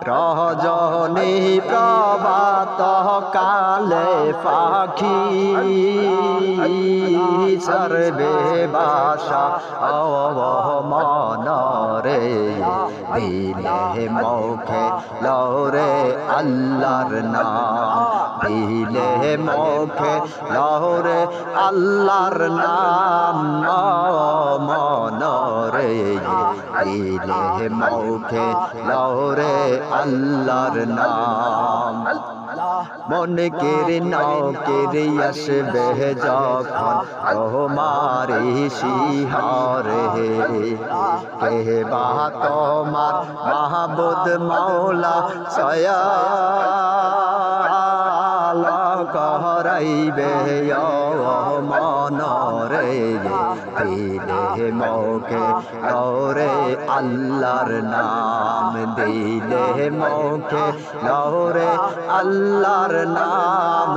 রজনী প্রভাত কালে পাখি সর্বে বাসা মনরে দিলে মুখে লরে আল্লাহর নাম দিলে মুখে লরে আল্লাহর নাম মনরে দিলে মুখে লরে আল্লাহর নাম মনে কেরে নাও কেরে আসবে যখন তোমারি শিহরে কে বা তোমার মাহবুদ মাওলা সয়াল করাইবে মনরে দিলে মুখে লরে আল্লাহর নাম দিলে মুখে লরে আল্লাহর নাম